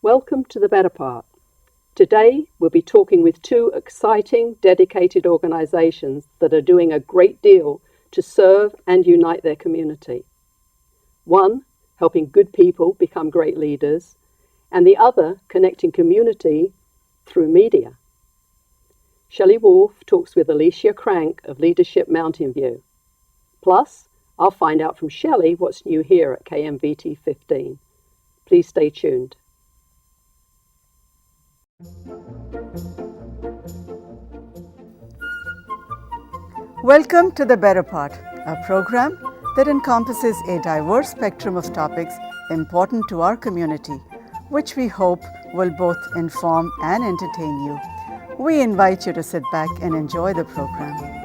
Welcome to the better part. Today we'll be talking with two exciting, dedicated organizations that are doing a great deal to serve and unite their community. One, helping good people become great leaders, and the other, connecting community through media. Shelley Wolfe talks with Alicia Crank of Leadership Mountain View. Plus, I'll find out from Shelley what's new here at KMVT 15. Please stay tuned. Welcome to The Better Part, a program that encompasses a diverse spectrum of topics important to our community, which we hope will both inform and entertain you. We invite you to sit back and enjoy the program.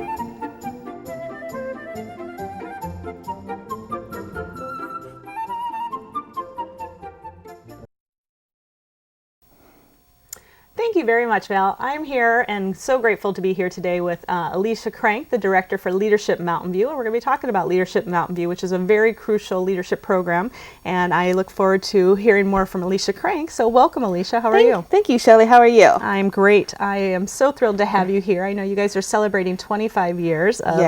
Thank you very much, Val. I'm here and so grateful to be here today with Alicia Crank, the Director for Leadership Mountain View. And we're going to be talking about Leadership Mountain View, which is a very crucial leadership program. And I look forward to hearing more from Alicia Crank. So welcome, Alicia. How are you? Thank you, Shelley. How are you? I'm great. I am so thrilled to have you here. I know you guys are celebrating 25 years of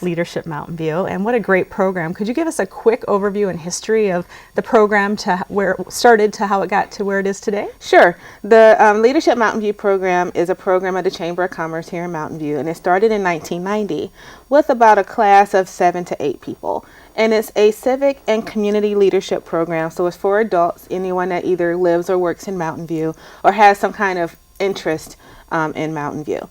Leadership Mountain View. And what a great program. Could you give us a quick overview and history of the program to where it started to how it got to where it is today? Sure. The Leadership Mountain View program is a program at the Chamber of Commerce here in Mountain View, and it started in 1990 with about a class of 7 to 8 people. And it's a civic and community leadership program, so it's for adults, anyone that either lives or works in Mountain View or has some kind of interest in Mountain View.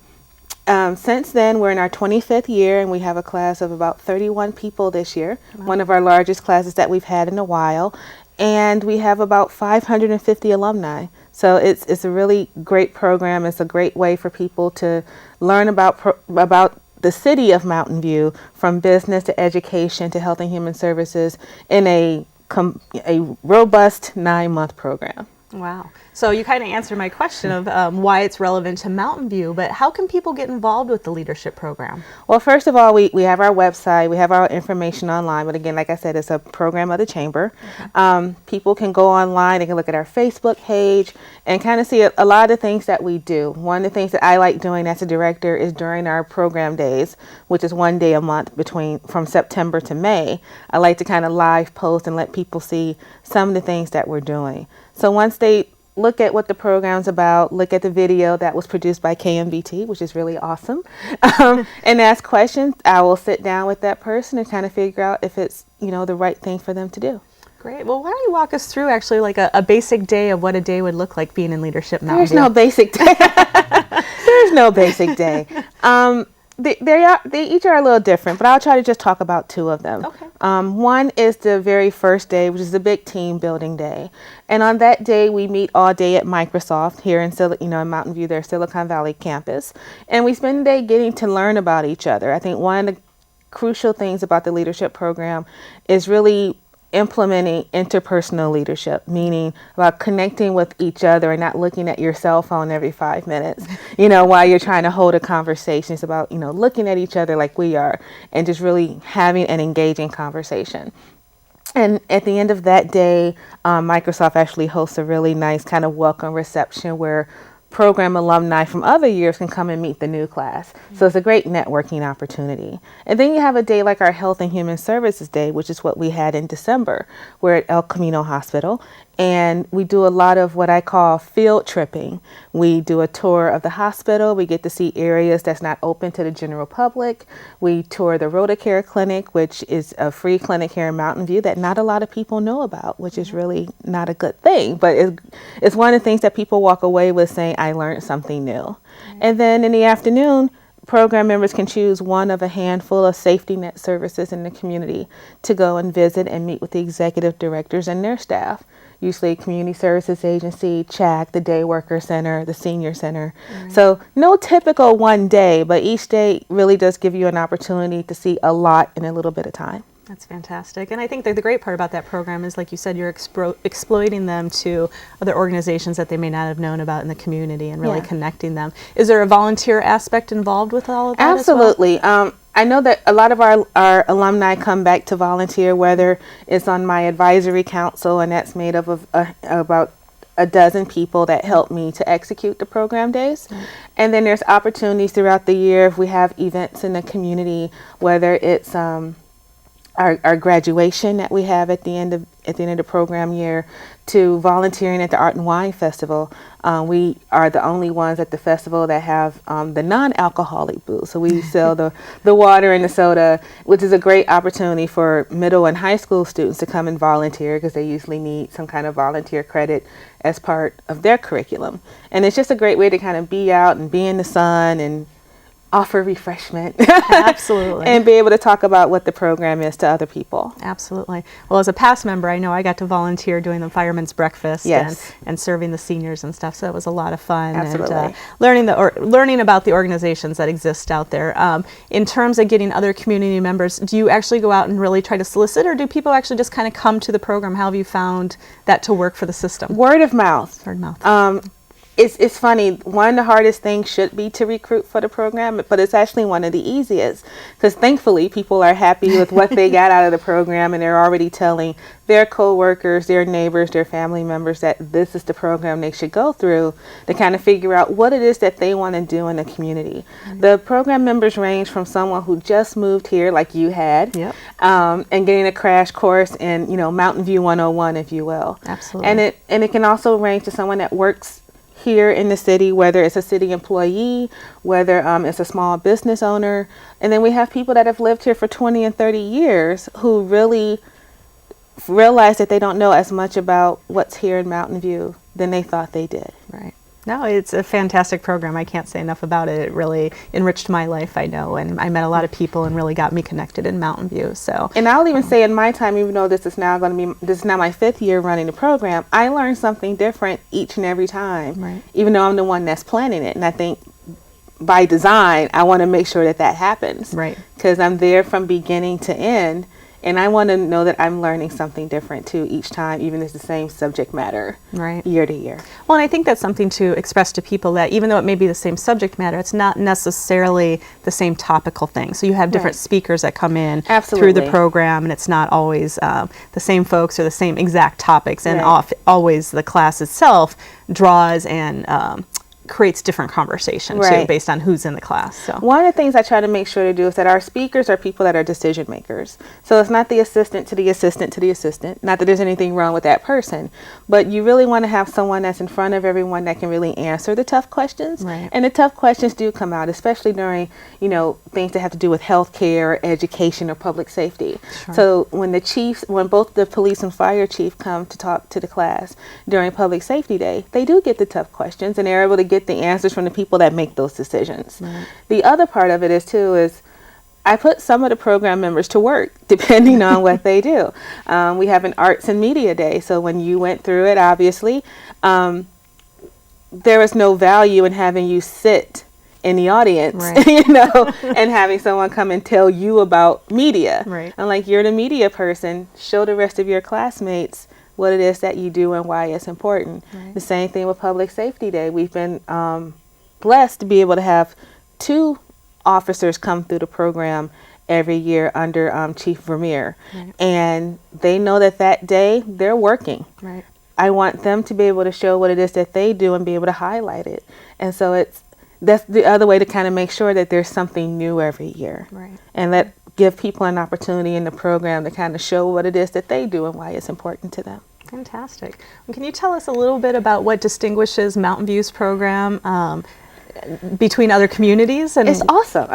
Since then, we're in our 25th year, and we have a class of about 31 people this year, one of our largest classes that we've had in a while. And we have about 550 alumni. So it's a really great program. It's a great way for people to learn about the city of Mountain View, from business to education to health and human services, in a robust 9-month program. Wow. So you kind of answered my question of why it's relevant to Mountain View, but how can people get involved with the leadership program? Well, first of all, we have our website, we have our information online, but again, like I said, it's a program of the Chamber. Okay. People can go online, they can look at our Facebook page and kind of see a lot of things that we do. One of the things that I like doing as a director is during our program days, which is one day a month from September to May, I like to kind of live post and let people see some of the things that we're doing. So once they look at what the program's about, look at the video that was produced by KMVT, which is really awesome, and ask questions, I will sit down with that person and kind of figure out if it's, the right thing for them to do. Great. Well, why don't you walk us through actually like a basic day of what a day would look like being in Leadership Mountain View? There's no basic day. There's no basic day. They each are a little different, but I'll try to just talk about two of them. Okay. One is the very first day, which is the big team building day. And on that day, we meet all day at Microsoft here in Mountain View, their Silicon Valley campus. And we spend the day getting to learn about each other. I think one of the crucial things about the leadership program is really implementing interpersonal leadership, meaning about connecting with each other and not looking at your cell phone every 5 minutes, while you're trying to hold a conversation. It's about, looking at each other like we are and just really having an engaging conversation. And at the end of that day, Microsoft actually hosts a really nice kind of welcome reception where program alumni from other years can come and meet the new class. So it's a great networking opportunity. And then you have a day like our Health and Human Services Day, which is what we had in December. We're at El Camino Hospital, and we do a lot of what I call field tripping. We do a tour of the hospital. We get to see areas that's not open to the general public. We tour the Rotacare Clinic, which is a free clinic here in Mountain View that not a lot of people know about, which is really not a good thing. But it's one of the things that people walk away with saying, I learned something new. And then in the afternoon, program members can choose one of a handful of safety net services in the community to go and visit and meet with the executive directors and their staff. Usually Community Services Agency, CHAC, the Day Worker Center, the Senior Center. Right. So no typical one day, but each day really does give you an opportunity to see a lot in a little bit of time. That's fantastic. And I think that the great part about that program is, like you said, you're exploiting them to other organizations that they may not have known about in the community and really connecting them. Is there a volunteer aspect involved with all of that? Absolutely. As well? I know that a lot of our alumni come back to volunteer, whether it's on my advisory council, and that's made up of about a dozen people that help me to execute the program days. And then there's opportunities throughout the year if we have events in the community, whether it's our graduation that we have at the end of the program year, to volunteering at the Art and Wine Festival. We are the only ones at the festival that have the non-alcoholic booth. So we sell the water and the soda, which is a great opportunity for middle and high school students to come and volunteer, because they usually need some kind of volunteer credit as part of their curriculum. And it's just a great way to kind of be out and be in the sun and offer refreshment. Absolutely. And be able to talk about what the program is to other people. Absolutely. Well, as a past member, I know I got to volunteer doing the fireman's breakfast Yes. and serving the seniors and stuff. So it was a lot of fun. Absolutely. And learning about the organizations that exist out there. In terms of getting other community members, do you actually go out and really try to solicit, or do people actually just kind of come to the program? How have you found that to work for the system? Word of mouth. Word of mouth. It's funny, one of the hardest things should be to recruit for the program, but it's actually one of the easiest, because thankfully people are happy with what they got out of the program, and they're already telling their co-workers, their neighbors, their family members that this is the program they should go through to kind of figure out what it is that they want to do in the community. The program members range from someone who just moved here, like you had, and getting a crash course in, Mountain View 101, if you will. Absolutely. And it can also range to someone that works here in the city, whether it's a city employee, whether it's a small business owner. And then we have people that have lived here for 20 and 30 years who really realize that they don't know as much about what's here in Mountain View than they thought they did. Right. No, it's a fantastic program. I can't say enough about it. It really enriched my life, I know, and I met a lot of people and really got me connected in Mountain View. So, and I'll even say in my time, even though this is now my 5th year running the program, I learned something different each and every time, right. Even though I'm the one that's planning it. And I think by design, I want to make sure that happens, right? Because I'm there from beginning to end. And I want to know that I'm learning something different too each time, even if it's the same subject matter, right, year to year. Well, and I think that's something to express to people, that even though it may be the same subject matter, it's not necessarily the same topical thing. So you have different speakers that come in through the program, and it's not always the same folks or the same exact topics. And always the class itself draws and creates different conversation too, based on who's in the class. So one of the things I try to make sure to do is that our speakers are people that are decision makers. So it's not the assistant to the assistant to the assistant. Not that there's anything wrong with that person, but you really want to have someone that's in front of everyone that can really answer the tough questions. Right. And the tough questions do come out, especially during, things that have to do with healthcare, education, or public safety. Sure. So when both the police and fire chief come to talk to the class during Public Safety Day, they do get the tough questions, and they're able to get the answers from the people that make those decisions. Right. The other part of it is I put some of the program members to work depending on what they do. We have an arts and media day, so when you went through it, obviously, there was no value in having you sit in the audience, and having someone come and tell you about media. Right. I'm like, you're the media person, show the rest of your classmates what it is that you do and why it's important. Right. The same thing with Public Safety Day. We've been blessed to be able to have 2 officers come through the program every year under Chief Vermeer. Right. And they know that day they're working. Right. I want them to be able to show what it is that they do and be able to highlight it. And so that's the other way to kind of make sure that there's something new every year. Right. And give people an opportunity in the program to kind of show what it is that they do and why it's important to them. Fantastic. And can you tell us a little bit about what distinguishes Mountain View's program between other communities? And it's awesome.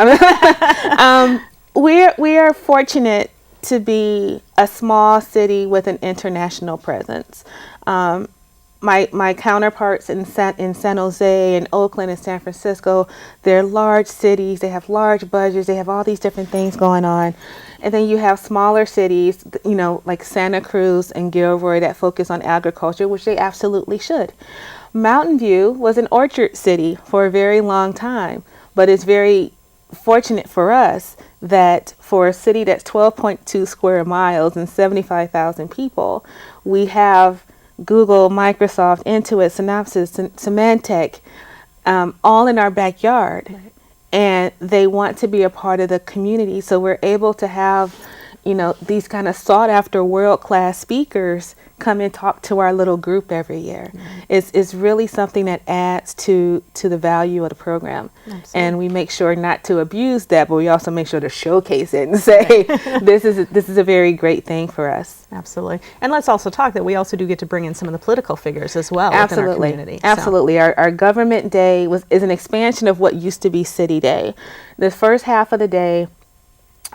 We are fortunate to be a small city with an international presence. My counterparts in San Jose and Oakland and San Francisco, they're large cities, they have large budgets, they have all these different things going on. And then you have smaller cities, like Santa Cruz and Gilroy, that focus on agriculture, which they absolutely should. Mountain View was an orchard city for a very long time, but it's very fortunate for us that for a city that's 12.2 square miles and 75,000 people, we have Google, Microsoft, Intuit, Synopsys, Symantec, all in our backyard. Right. And they want to be a part of the community. So we're able to have these kind of sought after world-class speakers come and talk to our little group every year. It's really something that adds to the value of the program. Absolutely. And we make sure not to abuse that, but we also make sure to showcase it and say, this is a very great thing for us. Absolutely. And let's also talk that we also do get to bring in some of the political figures as well within our community. Absolutely. Our government day is an expansion of what used to be City Day. The first half of the day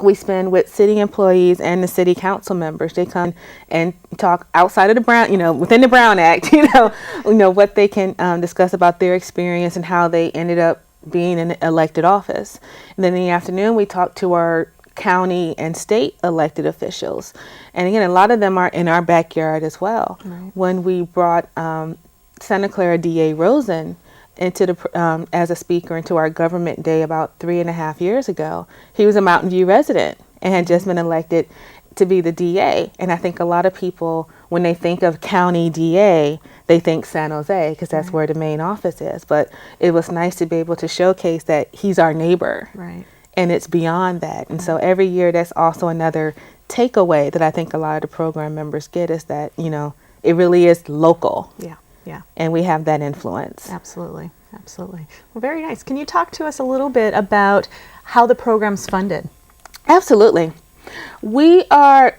we spend with city employees and the city council members. They come and talk outside of the Brown, within the Brown Act, what they can discuss about their experience and how they ended up being in elected office. And then in the afternoon, we talk to our county and state elected officials. And again, a lot of them are in our backyard as well. Right. When we brought Santa Clara DA Rosen into the as a speaker into our government day about 3.5 years ago, he was a Mountain View resident and had just been elected to be the DA. And I think a lot of people, when they think of county DA, they think San Jose because that's where the main office is. But it was nice to be able to showcase that he's our neighbor. Right. And it's beyond that. And so every year that's also another takeaway that I think a lot of the program members get is that, it really is local. Yeah. Yeah. And we have that influence. Absolutely. Absolutely. Well, very nice. Can you talk to us a little bit about how the program's funded? Absolutely. We're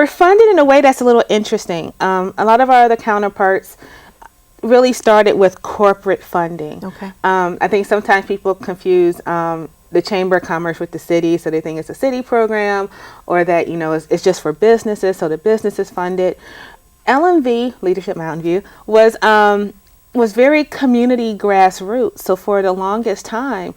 funded in a way that's a little interesting. A lot of our other counterparts really started with corporate funding. Okay. I think sometimes people confuse the Chamber of Commerce with the city, so they think it's a city program, or that it's just for businesses, so the business is funded. LMV, Leadership Mountain View, was very community grassroots. So for the longest time,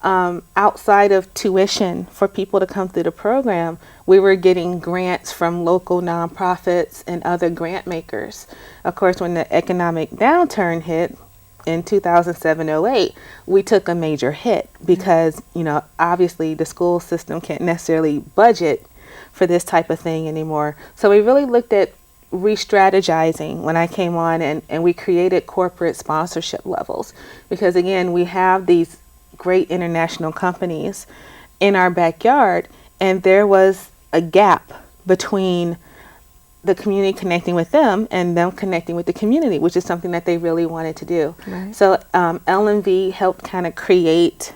outside of tuition for people to come through the program, we were getting grants from local nonprofits and other grant makers. Of course, when the economic downturn hit in 2007-08, we took a major hit because, obviously the school system can't necessarily budget for this type of thing anymore. So we really looked at re-strategizing when I came on, and we created corporate sponsorship levels because, again, we have these great international companies in our backyard, and there was a gap between the community connecting with them and them connecting with the community, which is something that they really wanted to do. Right. So LMV helped kind of create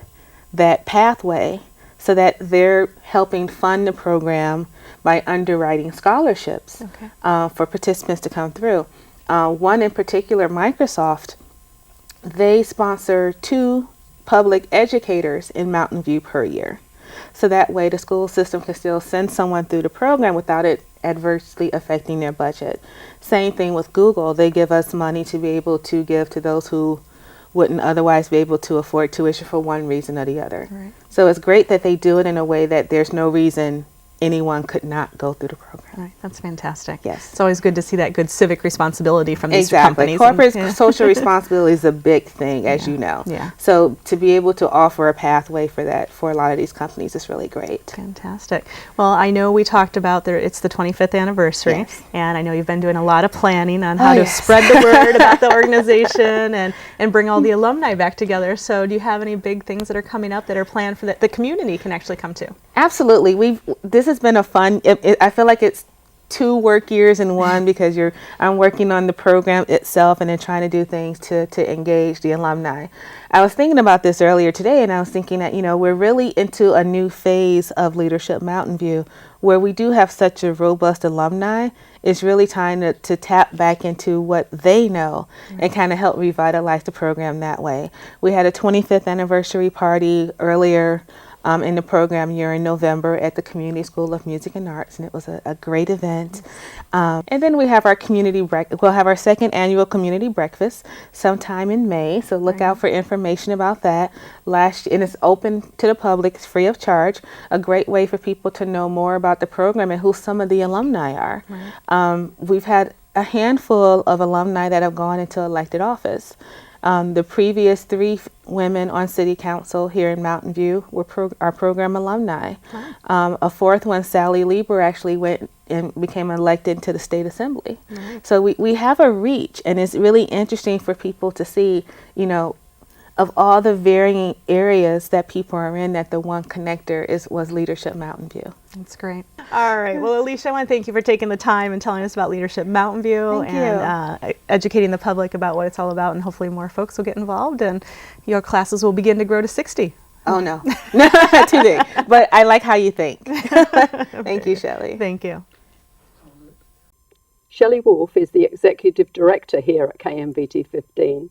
that pathway so that they're helping fund the program by underwriting scholarships for participants to come through. One in particular, Microsoft, they sponsor 2 public educators in Mountain View per year. So that way the school system can still send someone through the program without it adversely affecting their budget. Same thing with Google. They give us money to be able to give to those who wouldn't otherwise be able to afford tuition for one reason or the other. Right. So it's great that they do it in a way that there's no reason anyone could not go through the program. Right. That's fantastic. Yes. It's always good to see that good civic responsibility from these Exactly. companies. Corporate social responsibility is a big thing, as you know. Yeah. So to be able to offer a pathway for that for a lot of these companies is really great. Fantastic. Well, I know we talked about it's the 25th anniversary, Yes. and I know you've been doing a lot of planning on how to yes. spread the word about the organization and bring all the alumni back together. So do you have any big things that are coming up that are planned for that the community can actually come to? Absolutely. This has been a fun, I feel like it's 2 work years in one because I'm working on the program itself and then trying to do things to engage the alumni. I was thinking about this earlier today, and I was thinking that, we're really into a new phase of Leadership Mountain View where we do have such a robust alumni. It's really time to tap back into what they know and kind of help revitalize the program that way. We had a 25th anniversary party earlier in the program year in November at the Community School of Music and Arts, and it was a great event. And then we have our we'll have our 2nd annual community breakfast sometime in May, so look out for information about that. And it's open to the public, it's free of charge, a great way for people to know more about the program and who some of the alumni are. Right. We've had a handful of alumni that have gone into elected office. The previous 3 women on City Council here in Mountain View were our program alumni. Wow. A 4th one, Sally Lieber, actually went and became elected to the State Assembly. Right. So we have a reach, and it's really interesting for people to see, of all the varying areas that people are in, that the one connector was Leadership Mountain View. That's great. All right. Well, Alicia, I want to thank you for taking the time and telling us about Leadership Mountain View and educating the public about what it's all about, and hopefully more folks will get involved and your classes will begin to grow to 60. Oh, no. Too big. But I like how you think. Thank you, Shelley. Thank you. Shelley Wolfe is the Executive Director here at KMVT 15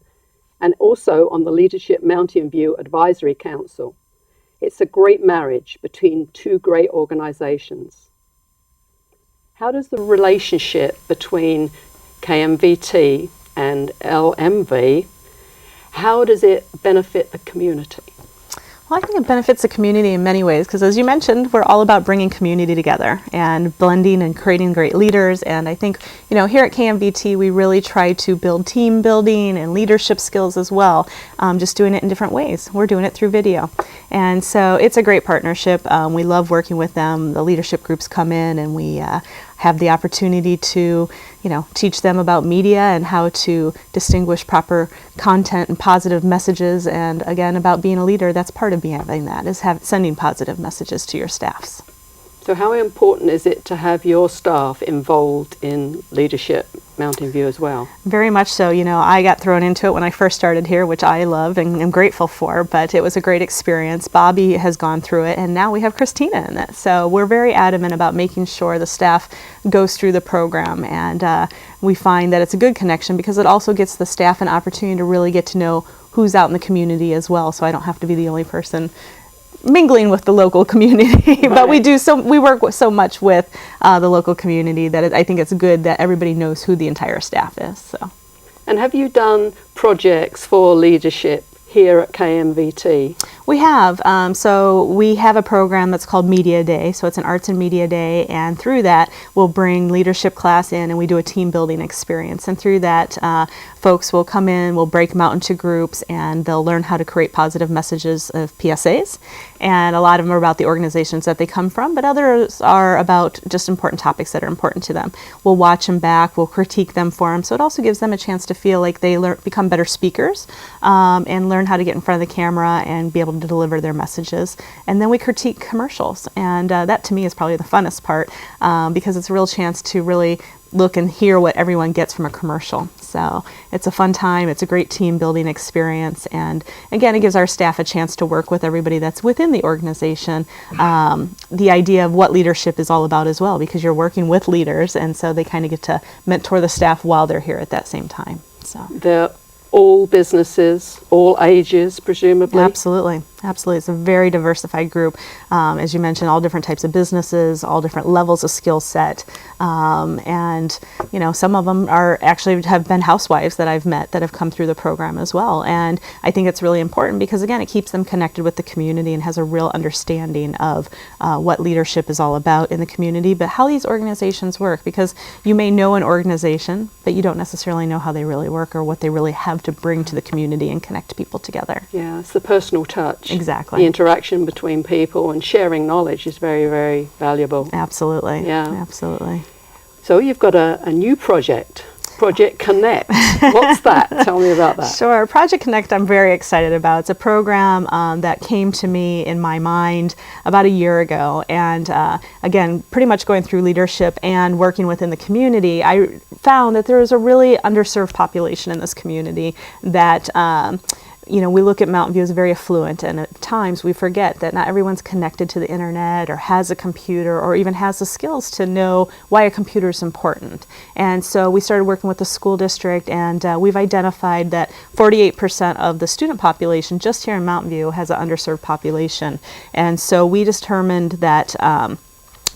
and also on the Leadership Mountain View Advisory Council. It's a great marriage between two great organizations. How does the relationship between KMVT and LMV, how does it benefit the community? Well, I think it benefits the community in many ways because, as you mentioned, we're all about bringing community together and blending and creating great leaders. And I think, here at KMVT, we really try to build team building and leadership skills as well, just doing it in different ways. We're doing it through video. And so it's a great partnership. We love working with them. The leadership groups come in and we have the opportunity to, teach them about media and how to distinguish proper content and positive messages. And again, about being a leader, that's part of having that, is sending positive messages to your staffs. So how important is it to have your staff involved in Leadership Mountain View as well? Very much so. I got thrown into it when I first started here, which I love and am grateful for, but it was a great experience. Bobby has gone through it, and now we have Christina in it. So we're very adamant about making sure the staff goes through the program, and we find that it's a good connection because it also gets the staff an opportunity to really get to know who's out in the community as well, so I don't have to be the only person mingling with the local community. But we work so much with the local community that I think it's good that everybody knows who the entire staff is. So. And have you done projects for leadership here at KMVT? We have. So we have a program that's called Media Day. So it's an Arts and Media Day, and through that we'll bring leadership class in and we do a team building experience. And through that, folks will come in, we'll break them out into groups, and they'll learn how to create positive messages of PSAs. And a lot of them are about the organizations that they come from, but others are about just important topics that are important to them. We'll watch them back, we'll critique them for them. So it also gives them a chance to feel like they become better speakers and learn how to get in front of the camera and be able to deliver their messages. And then we critique commercials, and that to me is probably the funnest part because it's a real chance to really look and hear what everyone gets from a commercial. So it's a fun time, it's a great team building experience, and again, it gives our staff a chance to work with everybody that's within the organization, the idea of what leadership is all about as well, because you're working with leaders, and so they kind of get to mentor the staff while they're here at that same time. So they're all businesses, all ages, presumably? Absolutely. It's a very diversified group. As you mentioned, all different types of businesses, all different levels of skill set. And, some of them have been housewives that I've met that have come through the program as well. And I think it's really important because, again, it keeps them connected with the community and has a real understanding of what leadership is all about in the community, but how these organizations work, because you may know an organization, but you don't necessarily know how they really work or what they really have to bring to the community and connect people together. Yeah, it's the personal touch. Exactly. The interaction between people and sharing knowledge is very, very valuable. Absolutely. Yeah. Absolutely. So you've got a new project, Project Connect. What's that? Tell me about that. Sure. Project Connect I'm very excited about. It's a program that came to me in my mind about a year ago. And again, pretty much going through leadership and working within the community, I found that there is a really underserved population in this community that we look at Mountain View as very affluent, and at times we forget that not everyone's connected to the internet or has a computer or even has the skills to know why a computer is important. And so we started working with the school district, and we've identified that 48% of the student population just here in Mountain View has an underserved population. And so we determined that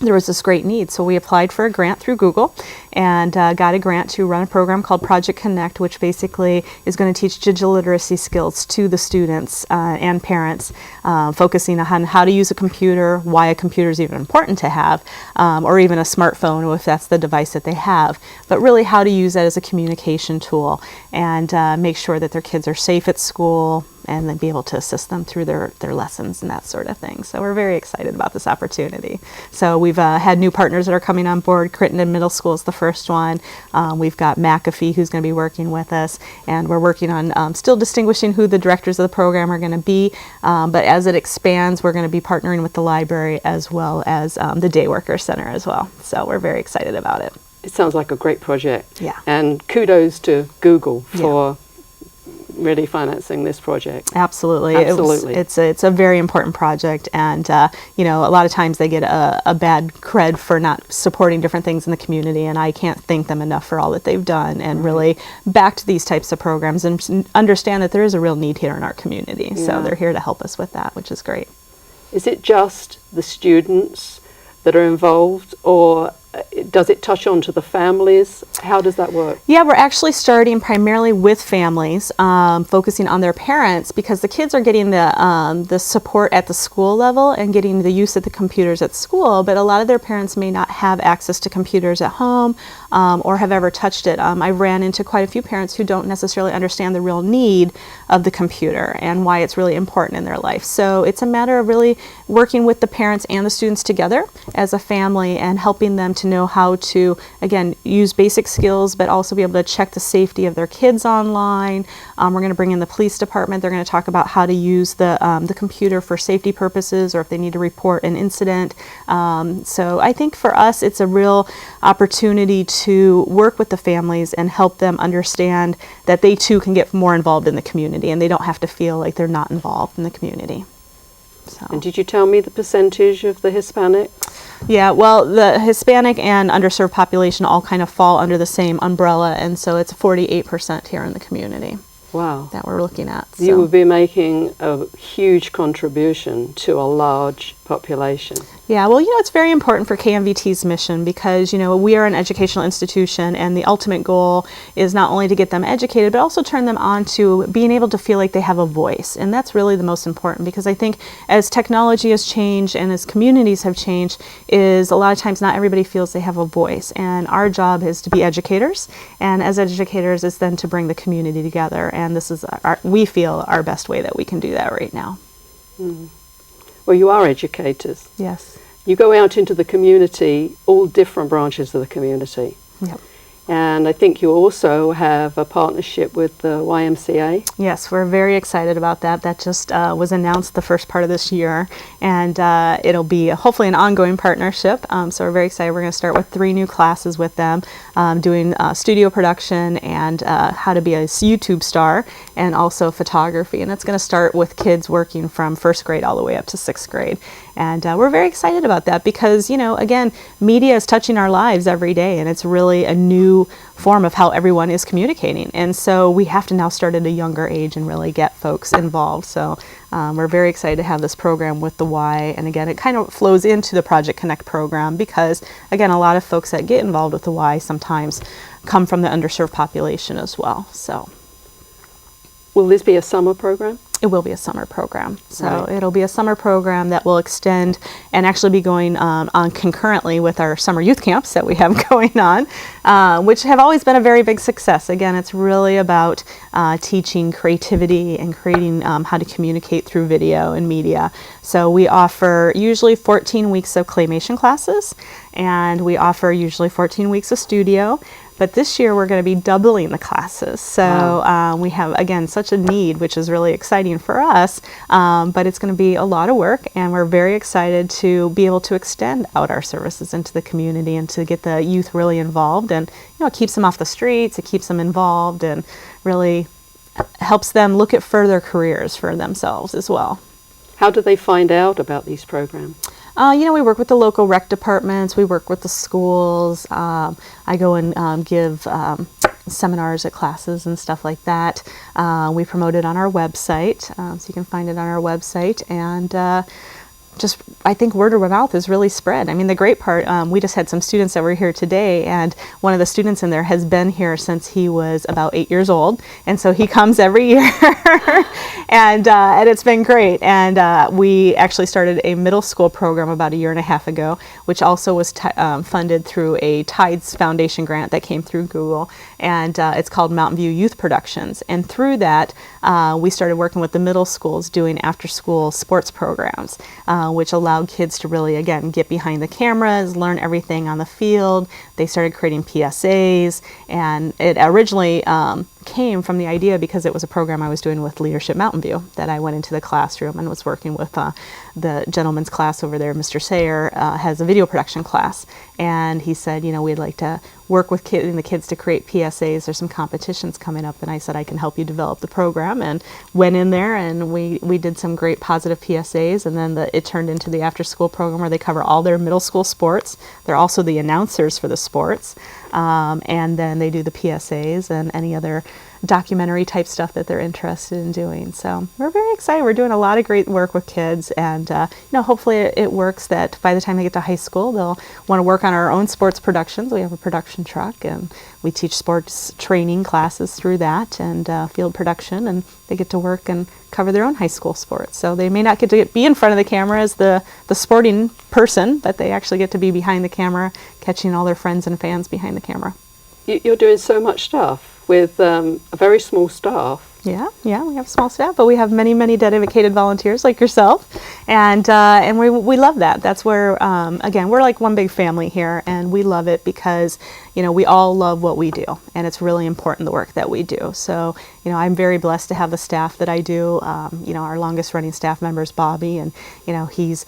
there was this great need. So we applied for a grant through Google and got a grant to run a program called Project Connect, which basically is going to teach digital literacy skills to the students and parents, focusing on how to use a computer, why a computer is even important to have, or even a smartphone if that's the device that they have, but really how to use that as a communication tool and make sure that their kids are safe at school and then be able to assist them through their lessons and that sort of thing. So we're very excited about this opportunity. So we've had new partners that are coming on board. Crittenden Middle School is the first one. We've got McAfee, who's going to be working with us, and we're working on still distinguishing who the directors of the program are going to be. But as it expands, we're going to be partnering with the library as well as the Day Worker Center as well. So we're very excited about it. It sounds like a great project. Yeah. And kudos to Google for really financing this project. Absolutely. Absolutely. It's a very important project, and you know, a lot of times they get a bad cred for not supporting different things in the community, and I can't thank them enough for all that they've done and really backed these types of programs and understand that there is a real need here in our community. So they're here to help us with that, which is great. Is it just the students that are involved, or does it touch on to the families? How does that work? Yeah, we're actually starting primarily with families, focusing on their parents, because the kids are getting the support at the school level and getting the use of the computers at school, but a lot of their parents may not have access to computers at home or have ever touched it. I ran into quite a few parents who don't necessarily understand the real need of the computer and why it's really important in their life. So it's a matter of really working with the parents and the students together as a family and helping them to know how to, again, use basic skills, but also be able to check the safety of their kids online. We're going to bring in the police department. They're going to talk about how to use the computer for safety purposes, or if they need to report an incident. So I think for us, it's a real opportunity to work with the families and help them understand that they too can get more involved in the community, and they don't have to feel like they're not involved in the community. So. And did you tell me the percentage of the Hispanic? Yeah, well, the Hispanic and underserved population all kind of fall under the same umbrella, and so it's 48% here in the community. Wow. That we're looking at. You will be making a huge contribution to a large population. Yeah, well, you know, it's very important for KMVT's mission because, you know, we are an educational institution, and the ultimate goal is not only to get them educated, but also turn them on to being able to feel like they have a voice. And that's really the most important, because I think as technology has changed and as communities have changed, is a lot of times not everybody feels they have a voice. And our job is to be educators, and as educators is then to bring the community together. And this is, we feel, our best way that we can do that right now. Mm. Well, you are educators. Yes. You go out into the community, all different branches of the community. Yep. And I think you also have a partnership with the YMCA. Yes, we're very excited about that. That just was announced the first part of this year, and it'll be hopefully an ongoing partnership. So we're very excited. We're going to start with 3 new classes with them, doing studio production and how to be a YouTube star, and also photography. And it's going to start with kids working from 1st grade all the way up to 6th grade. And we're very excited about that because, you know, again, media is touching our lives every day, and it's really a new form of how everyone is communicating. And so we have to now start at a younger age and really get folks involved. So we're very excited to have this program with the Y. And again, it kind of flows into the Project Connect program because, again, a lot of folks that get involved with the Y sometimes come from the underserved population as well. So. Will this be a summer program? It will be a summer program. So Right. it'll be a summer program that will extend and actually be going on concurrently with our summer youth camps that we have going on, which have always been a very big success. Again, it's really about teaching creativity and creating how to communicate through video and media. So we offer usually 14 weeks of claymation classes, and we offer usually 14 weeks of studio. But this year we're going to be doubling the classes. So we have, again, such a need, which is really exciting for us. But it's going to be a lot of work, and we're very excited to be able to extend out our services into the community and to get the youth really involved. And, you know, it keeps them off the streets, it keeps them involved, and really helps them look at further careers for themselves as well. How do they find out about these programs? You know, we work with the local rec departments, we work with the schools. I go and give seminars at classes and stuff like that. We promote it on our website, so you can find it on our website. And I think word of mouth is really spread. I mean, the great part, we just had some students that were here today, and one of the students in there has been here since he was about 8 years old, and so he comes every year, and it's been great. And we actually started a middle school program about 1.5 years ago, which also was funded through a Tides Foundation grant that came through Google, and it's called Mountain View Youth Productions. And through that, we started working with the middle schools doing after-school sports programs, which allowed kids to really, again, get behind the cameras, learn everything on the field. They started creating PSAs, and it originally came from the idea because it was a program I was doing with Leadership Mountain View, that I went into the classroom and was working with the gentleman's class over there. Mr. Sayer has a video production class, and he said, we'd like to work with the kids to create PSAs. There's some competitions coming up, and I said I can help you develop the program, and went in there and we did some great positive PSAs, and then it turned into the after school program where they cover all their middle school sports. They're also the announcers for the sports, and then they do the PSAs and any other documentary type stuff that they're interested in doing. So we're very excited. We're doing a lot of great work with kids, and hopefully it works that by the time they get to high school, they'll want to work on our own sports productions. We have a production truck, and we teach sports training classes through that, and field production, and they get to work and cover their own high school sports. So they may not get to be in front of the camera as the sporting person, but they actually get to be behind the camera, catching all their friends and fans behind the camera. You're doing so much stuff with a very small staff. Yeah, we have a small staff, but we have many, many dedicated volunteers like yourself, and we love that. That's where, again, we're like one big family here, and we love it because, we all love what we do, and it's really important, the work that we do. So, I'm very blessed to have the staff that I do. Our longest running staff member is Bobby, and, he's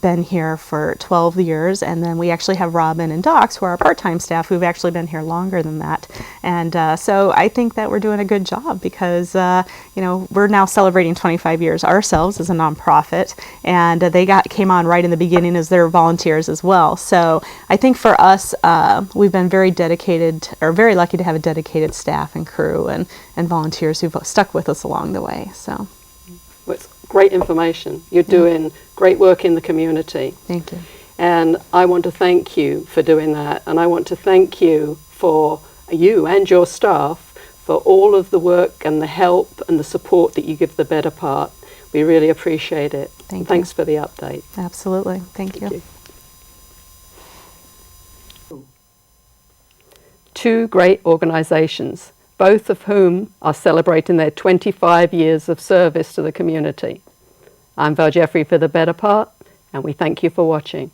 been here for 12 years, and then we actually have Robin and Docs, who are our part-time staff, who've actually been here longer than that. And so I think that we're doing a good job because we're now celebrating 25 years ourselves as a nonprofit, and they came on right in the beginning as their volunteers as well. So I think for us, we've been very dedicated, or very lucky to have a dedicated staff and crew and volunteers who've stuck with us along the way. So well, it's great information. You're doing great work in the community. Thank you. And I want to thank you for doing that, and I want to thank you for you and your staff for all of the work and the help and the support that you give the Better Part. We really appreciate it. Thanks for the update. Absolutely. Thank you. Two great organisations, both of whom are celebrating their 25 years of service to the community. I'm Val Jeffrey for the Better Part, and we thank you for watching.